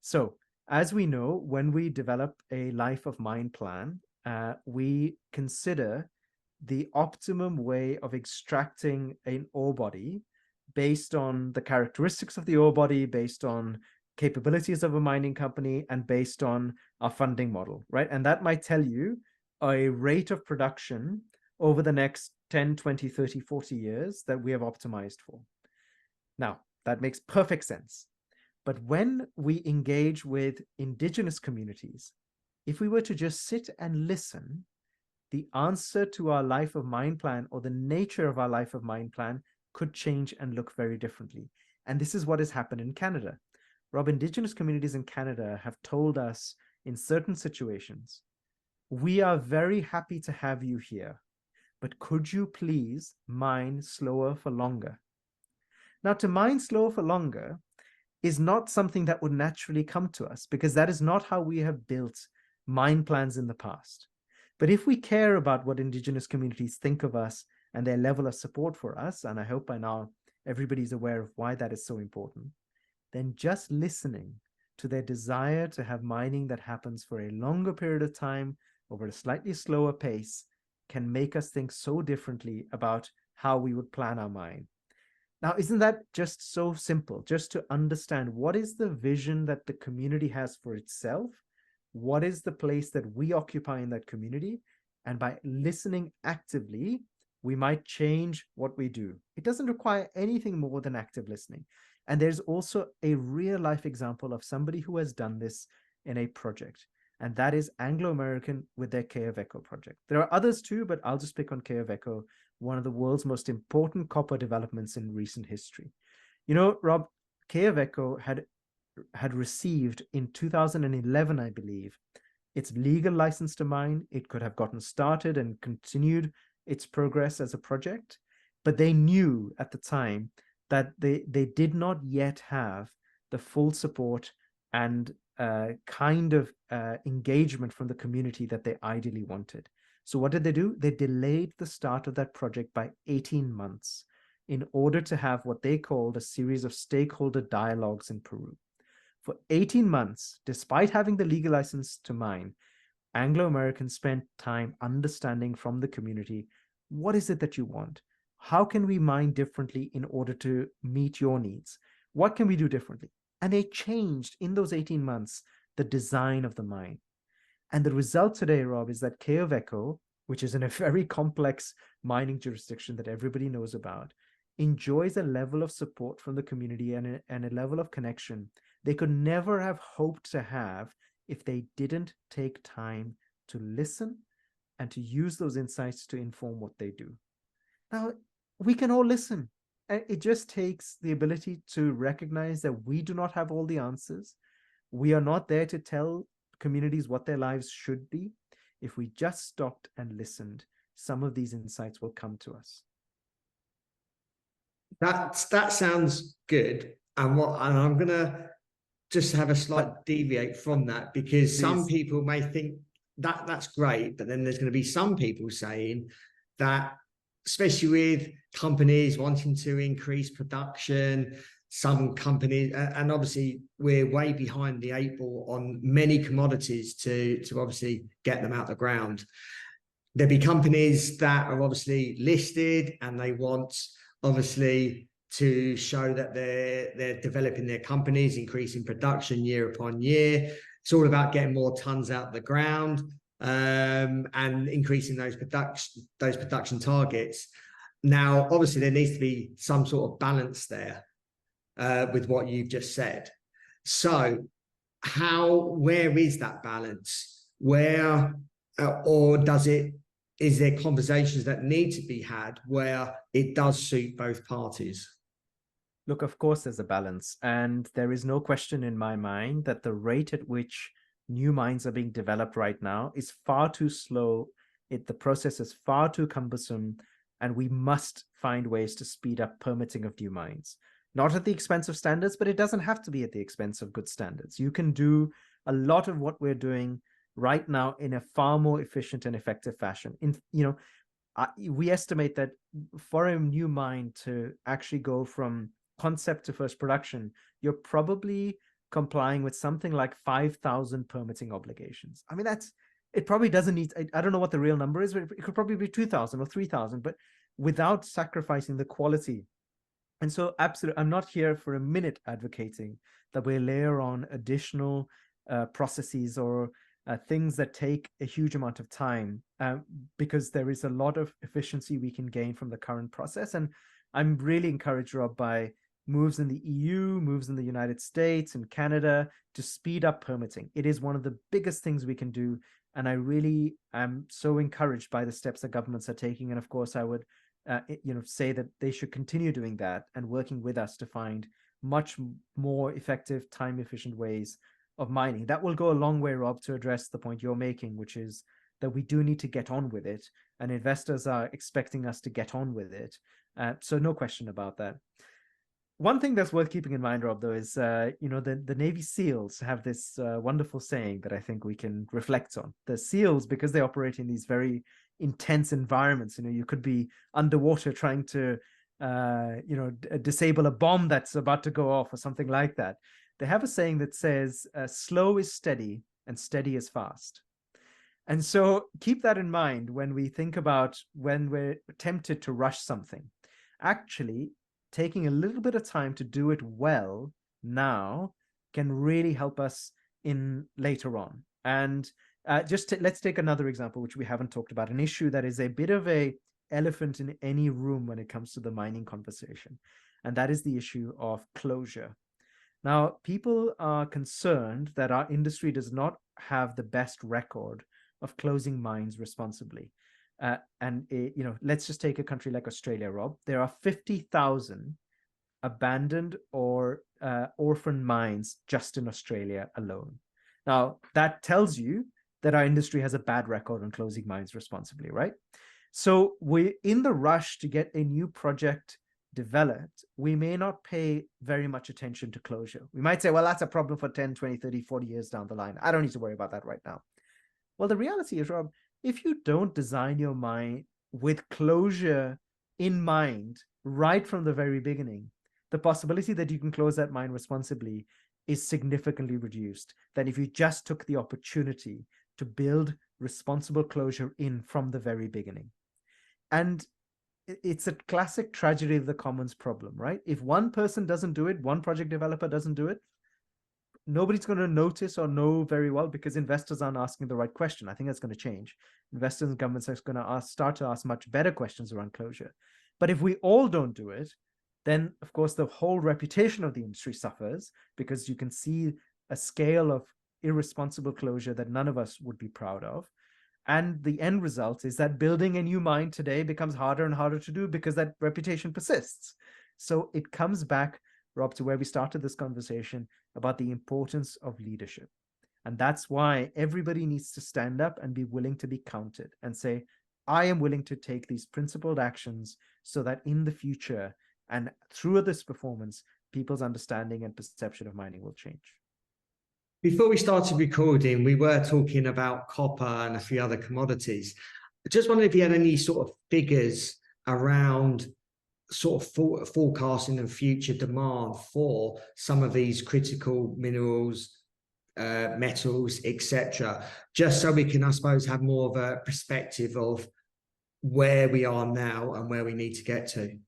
So as we know, when we develop a life of mine plan, we consider the optimum way of extracting an ore body based on the characteristics of the ore body, based on capabilities of a mining company, and based on our funding model, right? And that might tell you a rate of production over the next 10, 20, 30, 40 years that we have optimized for. Now, that makes perfect sense. But when we engage with indigenous communities, if we were to just sit and listen, the answer to our life of mine plan or the nature of our life of mine plan could change and look very differently. And this is what has happened in Canada. Rob, Indigenous communities in Canada have told us in certain situations, we are very happy to have you here, but could you please mine slower for longer? Now, to mine slower for longer is not something that would naturally come to us, because that is not how we have built mine plans in the past. But if we care about what Indigenous communities think of us and their level of support for us, and I hope by now everybody's aware of why that is so important, then just listening to their desire to have mining that happens for a longer period of time over a slightly slower pace can make us think so differently about how we would plan our mine. Now, isn't that just so simple? Just to understand what is the vision that the community has for itself? What is the place that we occupy in that community? And by listening actively, we might change what we do. It doesn't require anything more than active listening. And there's also a real life example of somebody who has done this in a project, and that is Anglo American with their Quellaveco project. There are others too, but I'll just pick on Quellaveco, one of the world's most important copper developments in recent history. You know, Rob, Quellaveco had received in 2011, I believe, its legal license to mine. It could have gotten started and continued its progress as a project, but they knew at the time that they did not yet have the full support and kind of engagement from the community that they ideally wanted. So what did they do? They delayed the start of that project by 18 months in order to have what they called a series of stakeholder dialogues in Peru. For 18 months, despite having the legal license to mine, Anglo Americans spent time understanding from the community, what is it that you want? How can we mine differently in order to meet your needs? What can we do differently? And they changed in those 18 months the design of the mine. And the result today, Rob, is that Quellaveco, which is in a very complex mining jurisdiction that everybody knows about, enjoys a level of support from the community and a level of connection they could never have hoped to have if they didn't take time to listen and to use those insights to inform what they do. Now, we can all listen. It just takes the ability to recognize that we do not have all the answers. We are not there to tell communities what their lives should be. If we just stopped and listened, some of these insights will come to us. That sounds good. And I'm gonna just have a slight deviate from that, because some people may think that that's great, but then there's going to be some people saying that, especially with companies wanting to increase production, some companies, and obviously we're way behind the 8 ball on many commodities to obviously get them out the ground. There'll be companies that are obviously listed and they want obviously to show that they're developing their companies, increasing production year upon year. It's all about getting more tons out the ground and increasing those production targets. Now, obviously, there needs to be some sort of balance there with what you've just said. So, where is that balance? Where, or is there conversations that need to be had where it does suit both parties? Look, of course, there's a balance, and there is no question in my mind that the rate at which new mines are being developed right now is far too slow. The process is far too cumbersome, and we must find ways to speed up permitting of new mines. Not at the expense of standards, but it doesn't have to be at the expense of good standards. You can do a lot of what we're doing right now in a far more efficient and effective fashion. We estimate that for a new mine to actually go from concept to first production, you're probably complying with something like 5,000 permitting obligations. I mean, it probably doesn't need, I don't know what the real number is, but it could probably be 2,000 or 3,000, but without sacrificing the quality. And so absolutely, I'm not here for a minute advocating that we layer on additional processes or things that take a huge amount of time, because there is a lot of efficiency we can gain from the current process. And I'm really encouraged, Rob, by moves in the EU, moves in the United States and Canada to speed up permitting. It is one of the biggest things we can do. And I really am so encouraged by the steps that governments are taking. And of course, I would say that they should continue doing that and working with us to find much more effective, time-efficient ways of mining. That will go a long way, Rob, to address the point you're making, which is that we do need to get on with it, and investors are expecting us to get on with it. So no question about that. One thing that's worth keeping in mind, Rob, though, is the Navy SEALs have this wonderful saying that I think we can reflect on. The SEALs, because they operate in these very intense environments, you could be underwater trying to disable a bomb that's about to go off or something like that. They have a saying that says, slow is steady and steady is fast. And so keep that in mind when we think about when we're tempted to rush something. Actually, taking a little bit of time to do it well now can really help us in later on. And let's take another example, which we haven't talked about, an issue that is a bit of a elephant in any room when it comes to the mining conversation. And that is the issue of closure. Now, people are concerned that our industry does not have the best record of closing mines responsibly. Let's just take a country like Australia, Rob. There are 50,000 abandoned or orphan mines just in Australia alone. Now, that tells you that our industry has a bad record on closing mines responsibly, right? So we're in the rush to get a new project developed. We may not pay very much attention to closure. We might say, well, that's a problem for 10, 20, 30, 40 years down the line. I don't need to worry about that right now. Well, the reality is, Rob, if you don't design your mine with closure in mind right from the very beginning, the possibility that you can close that mine responsibly is significantly reduced than if you just took the opportunity to build responsible closure in from the very beginning. And it's a classic tragedy of the commons problem, right? If one person doesn't do it, one project developer doesn't do it, nobody's going to notice or know very well because investors aren't asking the right question. I think that's going to change. Investors and governments are going to start to ask much better questions around closure. But if we all don't do it, then, of course, the whole reputation of the industry suffers because you can see a scale of irresponsible closure that none of us would be proud of. And the end result is that building a new mine today becomes harder and harder to do because that reputation persists. So it comes back, Rob, to where we started this conversation about the importance of leadership. And that's why everybody needs to stand up and be willing to be counted and say, I am willing to take these principled actions so that in the future and through this performance, people's understanding and perception of mining will change. Before we started recording, we were talking about copper and a few other commodities. I just wondered if you had any sort of figures around sort of forecasting and future demand for some of these critical minerals, metals, etc., just so we can, I suppose, have more of a perspective of where we are now and where we need to get to.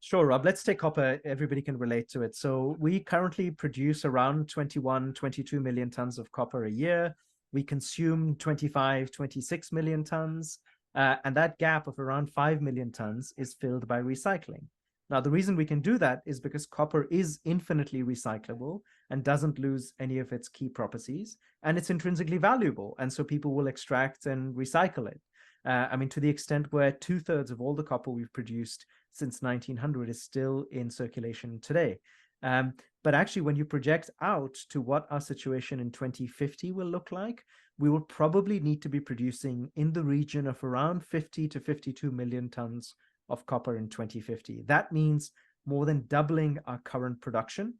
Sure, Rob. Let's take copper. Everybody can relate to it. So we currently produce around 21, 22 million tons of copper a year. We consume 25, 26 million tons. And that gap of around 5 million tons is filled by recycling. Now, the reason we can do that is because copper is infinitely recyclable and doesn't lose any of its key properties, and it's intrinsically valuable. And so people will extract and recycle it. To the extent where 2/3 of all the copper we've produced since 1900 is still in circulation today. But actually, when you project out to what our situation in 2050 will look like, we will probably need to be producing in the region of around 50 to 52 million tons of copper in 2050. That means more than doubling our current production.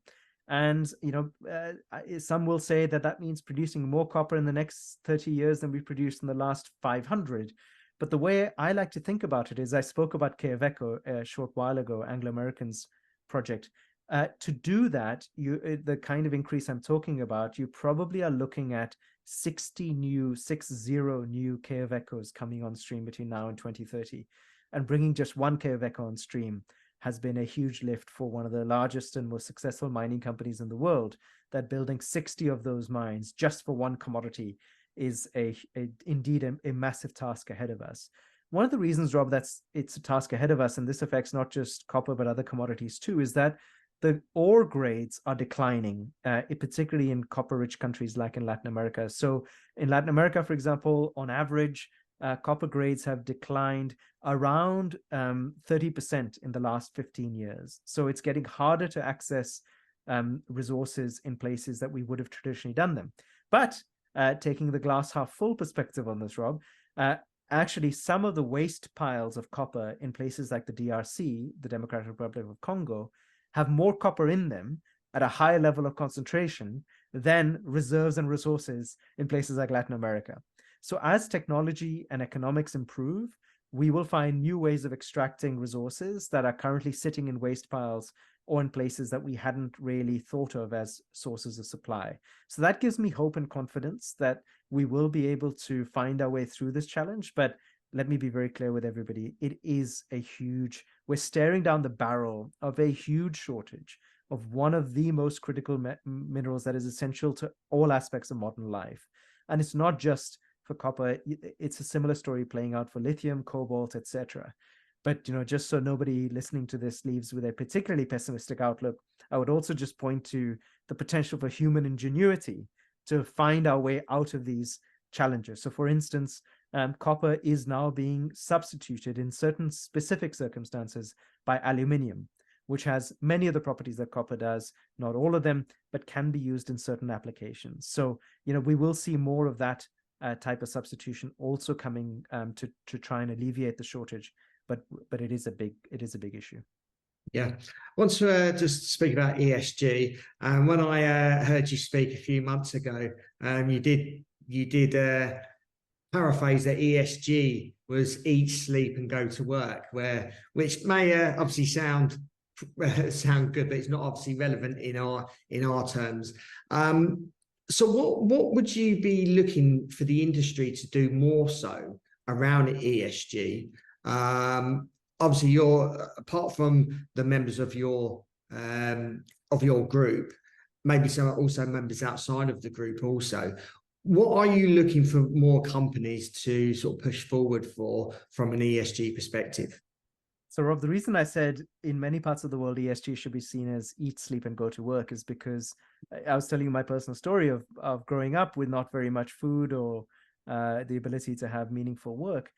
And, some will say that means producing more copper in the next 30 years than we produced in the last 500. But the way I like to think about it is I spoke about Quellaveco a short while ago, Anglo American's project. To do that, the kind of increase I'm talking about, you probably are looking at 60 new Quellavecos coming on stream between now and 2030. And bringing just one Quellaveco on stream has been a huge lift for one of the largest and most successful mining companies in the world. That building 60 of those mines just for one commodity is indeed a massive task ahead of us. One of the reasons, Rob, it's a task ahead of us, and this affects not just copper but other commodities too, is that the ore grades are declining, particularly in copper-rich countries like in Latin America. So in Latin America, for example, on average, copper grades have declined around 30% in the last 15 years. So it's getting harder to access resources in places that we would have traditionally done them. But taking the glass half full perspective on this, Rob, actually some of the waste piles of copper in places like the DRC, the Democratic Republic of Congo, have more copper in them at a higher level of concentration than reserves and resources in places like Latin America. So as technology and economics improve, we will find new ways of extracting resources that are currently sitting in waste piles or in places that we hadn't really thought of as sources of supply. So that gives me hope and confidence that we will be able to find our way through this challenge. But let me be very clear with everybody, we're staring down the barrel of a huge shortage of one of the most critical minerals that is essential to all aspects of modern life. And it's not just for copper, it's a similar story playing out for lithium, cobalt, etc. But just so nobody listening to this leaves with a particularly pessimistic outlook, I would also just point to the potential for human ingenuity to find our way out of these challenges. So for instance, copper is now being substituted in certain specific circumstances by aluminium, which has many of the properties that copper does, not all of them, but can be used in certain applications. So, we will see more of that type of substitution also coming to try and alleviate the shortage. But it is a big issue. Yeah. I want to just speak about ESG. When I heard you speak a few months ago, you did paraphrase that ESG was eat, sleep, and go to work, which may obviously sound good, but it's not obviously relevant in our terms. So what would you be looking for the industry to do more so around ESG? Obviously, you're, apart from the members of your group, maybe some also members outside of the group also. What are you looking for more companies to sort of push forward for from an ESG perspective? So, Rob, the reason I said in many parts of the world ESG should be seen as eat, sleep, and go to work is because I was telling you my personal story of growing up with not very much food or the ability to have meaningful work.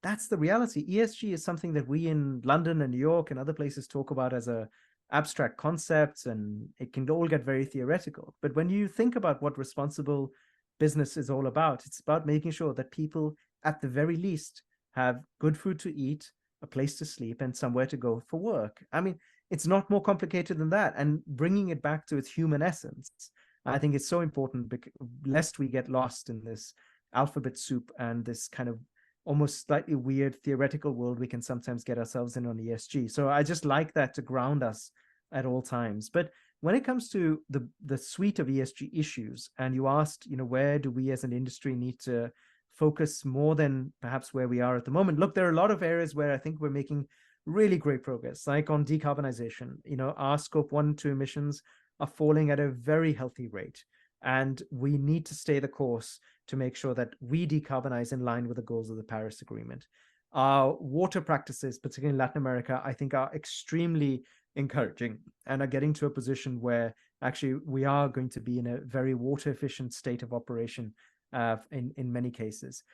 That's the reality. ESG is something that we in London and New York and other places talk about as a abstract concept, and it can all get very theoretical. But when you think about what responsible business is all about, it's about making sure that people, at the very least, have good food to eat, a place to sleep, and somewhere to go for work. I mean, it's not more complicated than that. And bringing it back to its human essence, I think it's so important, lest we get lost in this alphabet soup and this kind of almost slightly weird theoretical world we can sometimes get ourselves in on ESG. So I just like that to ground us at all times. But when it comes to the suite of ESG issues, and you asked, where do we as an industry need to focus more than perhaps where we are at the moment? Look, there are a lot of areas where I think we're making really great progress, like on decarbonization. Our scope 1 and 2 emissions are falling at a very healthy rate. And we need to stay the course to make sure that we decarbonize in line with the goals of the Paris Agreement. Our water practices, particularly in Latin America, I think are extremely encouraging and are getting to a position where actually we are going to be in a very water efficient state of operation in many cases.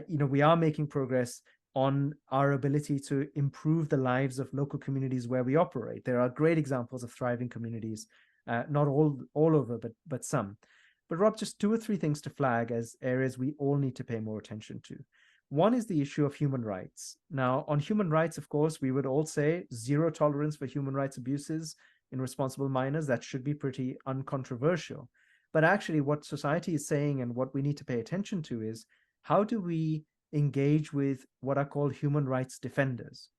We are making progress on our ability to improve the lives of local communities where we operate. There are great examples of thriving communities, not all over, but some. But Rob, just 2 or 3 things to flag as areas we all need to pay more attention to. One is the issue of human rights. Now, on human rights, of course, we would all say zero tolerance for human rights abuses in responsible miners. That should be pretty uncontroversial. But actually, what society is saying and what we need to pay attention to is how do we engage with what are called human rights defenders?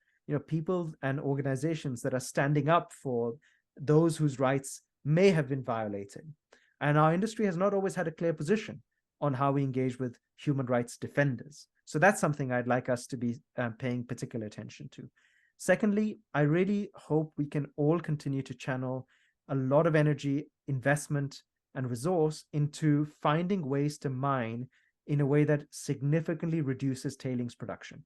People and organizations that are standing up for those whose rights may have been violated. And our industry has not always had a clear position on how we engage with human rights defenders. So that's something I'd like us to be paying particular attention to. Secondly, I really hope we can all continue to channel a lot of energy, investment, and resource into finding ways to mine in a way that significantly reduces tailings production.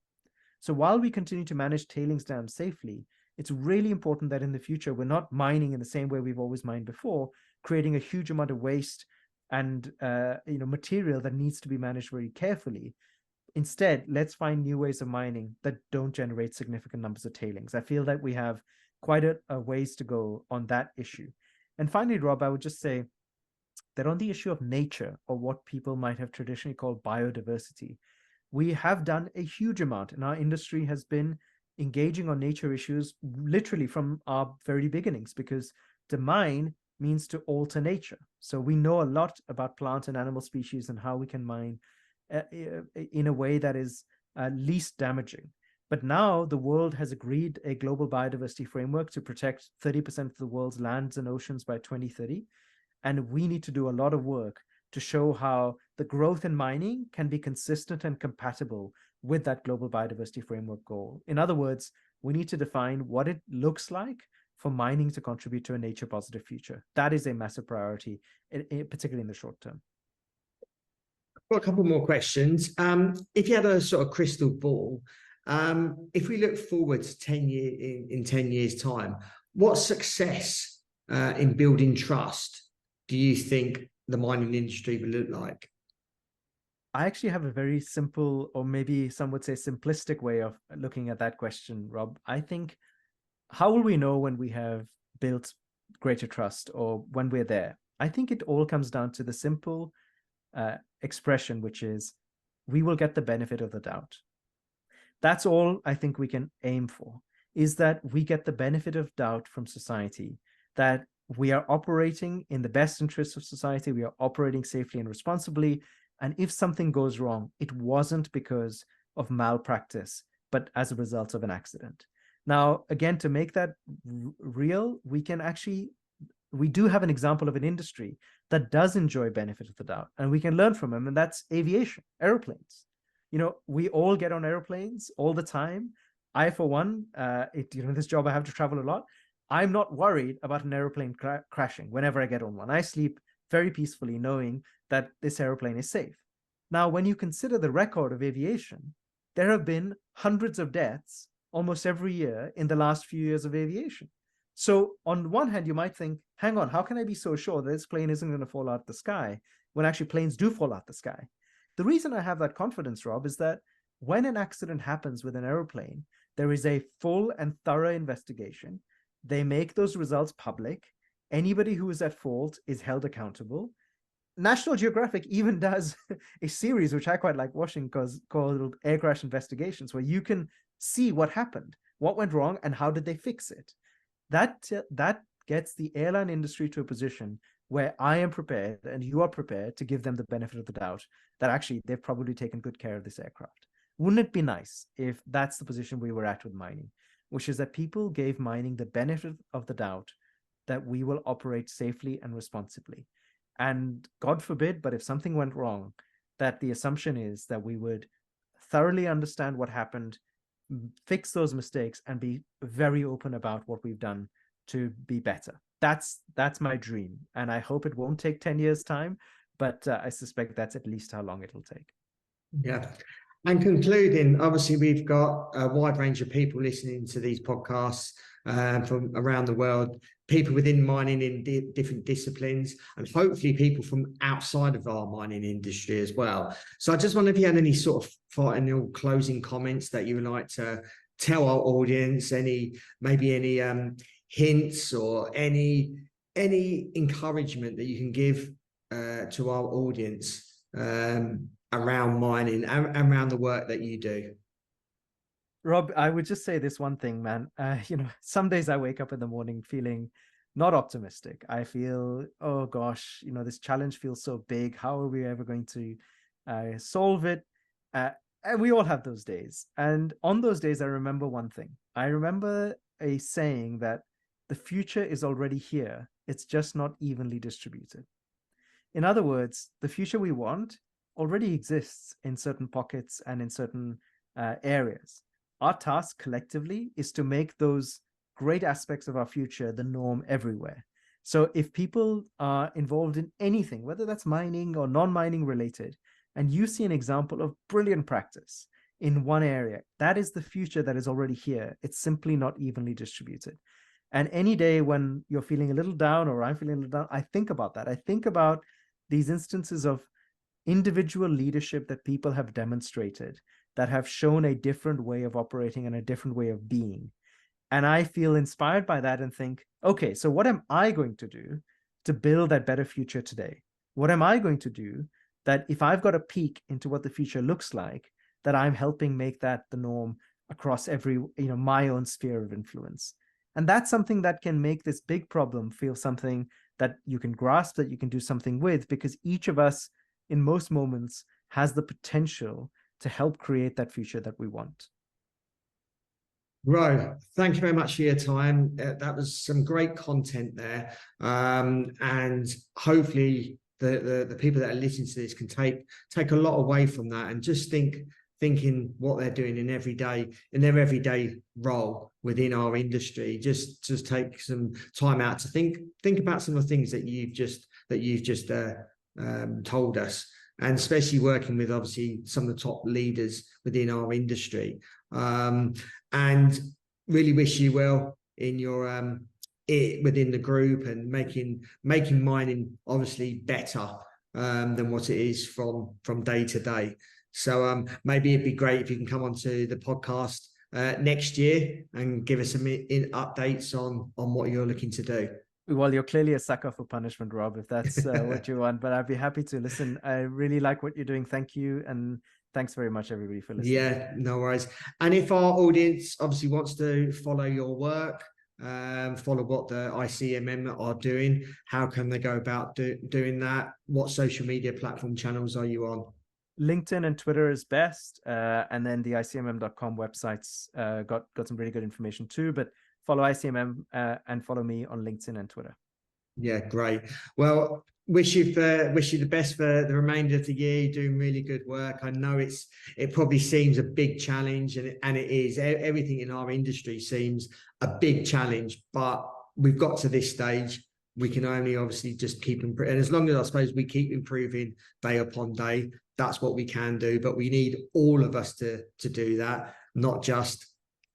So while we continue to manage tailings dams safely, it's really important that in the future, we're not mining in the same way we've always mined before, creating a huge amount of waste and material that needs to be managed very carefully. Instead, let's find new ways of mining that don't generate significant numbers of tailings. I feel that we have quite a ways to go on that issue. And finally, Rob, I would just say that on the issue of nature, or what people might have traditionally called biodiversity, we have done a huge amount, and our industry has been engaging on nature issues literally from our very beginnings, because to mine means to alter nature. So we know a lot about plant and animal species and how we can mine in a way that is least damaging. But now the world has agreed a global biodiversity framework to protect 30% of the world's lands and oceans by 2030. And we need to do a lot of work to show how the growth in mining can be consistent and compatible with that global biodiversity framework goal. In other words, we need to define what it looks like for mining to contribute to a nature positive future. That is a massive priority, particularly in the short term. Got a couple more questions. If you had a sort of crystal ball, if we look forward to 10 in 10 years' time, what success in building trust do you think the mining industry will look like? I actually have a very simple, or maybe some would say simplistic way of looking at that question, Rob. I think, how will we know when we have built greater trust or when we're there? I think it all comes down to the simple expression, which is we will get the benefit of the doubt. That's all I think we can aim for, is that we get the benefit of doubt from society, that we are operating in the best interests of society, we are operating safely and responsibly, and if something goes wrong, it wasn't because of malpractice, but as a result of an accident. Now, again, to make that real, we do have an example of an industry that does enjoy benefit of the doubt, and we can learn from them, and that's aviation, airplanes. We all get on airplanes all the time. I, for one, this job, I have to travel a lot. I'm not worried about an airplane crashing whenever I get on one. I sleep very peacefully knowing that this airplane is safe. Now, when you consider the record of aviation, there have been hundreds of deaths almost every year in the last few years of aviation. So on one hand, you might think, hang on, how can I be so sure that this plane isn't going to fall out the sky when actually planes do fall out the sky? The reason I have that confidence, Rob, is that when an accident happens with an airplane, there is a full and thorough investigation. They make those results public. Anybody who is at fault is held accountable. National Geographic even does a series, which I quite like watching, called Air Crash Investigations, where you can see what happened, what went wrong, and how did they fix it. That gets the airline industry to a position where I am prepared and you are prepared to give them the benefit of the doubt that actually they've probably taken good care of this aircraft. Wouldn't it be nice if that's the position we were at with mining, which is that people gave mining the benefit of the doubt that we will operate safely and responsibly? And God forbid, but if something went wrong, that the assumption is that we would thoroughly understand what happened, fix those mistakes, and be very open about what we've done to be better. That's my dream, and I hope it won't take 10 years' time, but I suspect that's at least how long it'll take. Yeah. And concluding, obviously, we've got a wide range of people listening to these podcasts from around the world, people within mining in different disciplines, and hopefully people from outside of our mining industry as well. So I just wonder if you had any sort of final closing comments that you would like to tell our audience, maybe any hints or any encouragement that you can give to our audience around mining and around the work that you do. Rob, I would just say this one thing, man. Some days I wake up in the morning feeling not optimistic. I feel, oh gosh, this challenge feels so big. How are we ever going to solve it? And we all have those days. And on those days, I remember one thing. I remember a saying that the future is already here. It's just not evenly distributed. In other words, the future we want already exists in certain pockets and in certain areas. Our task collectively is to make those great aspects of our future the norm everywhere. So if people are involved in anything, whether that's mining or non-mining related, and you see an example of brilliant practice in one area, that is the future that is already here. It's simply not evenly distributed. And any day when you're feeling a little down or I'm feeling a little down, I think about that. I think about these instances of individual leadership that people have demonstrated that have shown a different way of operating and a different way of being. And I feel inspired by that and think, okay, so what am I going to do to build that better future today? What am I going to do that if I've got a peek into what the future looks like, that I'm helping make that the norm across every, my own sphere of influence? And that's something that can make this big problem feel something that you can grasp, that you can do something with, because each of us in most moments has the potential to help create that future that we want. Right. Thank you very much for your time. That was some great content there. And hopefully the people that are listening to this can take a lot away from that and just thinking what they're doing in their everyday role within our industry. Just take some time out to think about some of the things that you've just told us, and especially working with obviously some of the top leaders within our industry. And really wish you well in your within the group and making mining obviously better than what it is from day to day. So maybe it'd be great if you can come onto the podcast next year and give us some updates on what you're looking to do. Well, you're clearly a sucker for punishment, Rob, if that's what you want, but I'd be happy to listen. I really like what you're doing. Thank you. And thanks very much, everybody, for listening. Yeah, no worries. And if our audience obviously wants to follow your work, follow what the ICMM are doing, how can they go about doing that? What social media platform channels are you on? LinkedIn and Twitter is best. And then the ICMM.com website's got some really good information too. But follow ICMM and follow me on LinkedIn and Twitter. Yeah, great. Well, wish you the best for the remainder of the year. You're doing really good work. I know it probably seems a big challenge, and it is. Everything in our industry seems a big challenge, but we've got to this stage. We can only obviously just keep improving. And as long as I suppose we keep improving day upon day, that's what we can do. But we need all of us to do that, not just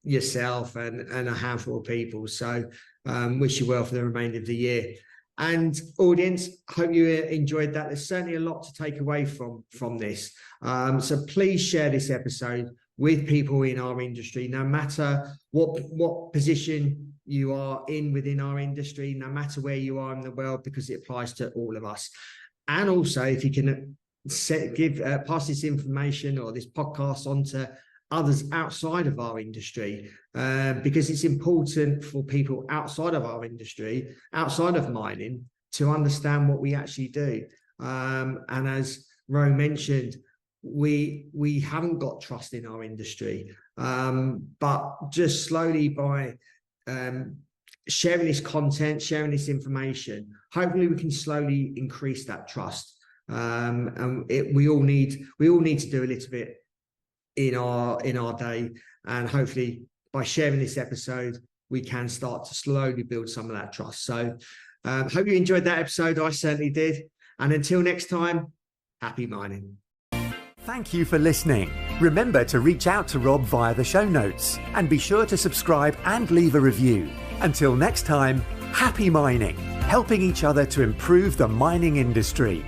yourself and a handful of people. So wish you well for the remainder of the year. And audience, hope you enjoyed that. There's certainly a lot to take away from this. So please share this episode with people in our industry, no matter what position you are in within our industry, no matter where you are in the world, because it applies to all of us. And also, if you can pass this information or this podcast on to others outside of our industry, because it's important for people outside of our industry, outside of mining, to understand what we actually do. And as Ro mentioned, we haven't got trust in our industry, but just slowly by sharing this content, sharing this information, hopefully we can slowly increase that trust. And we all need to do a little bit in our day, and hopefully by sharing this episode we can start to slowly build some of that trust. So hope you enjoyed that episode. I certainly did. And until next time, happy mining. Thank you for listening. Remember to reach out to Rob via the show notes, and be sure to subscribe and leave a review. Until next time, happy mining, helping each other to improve the mining industry.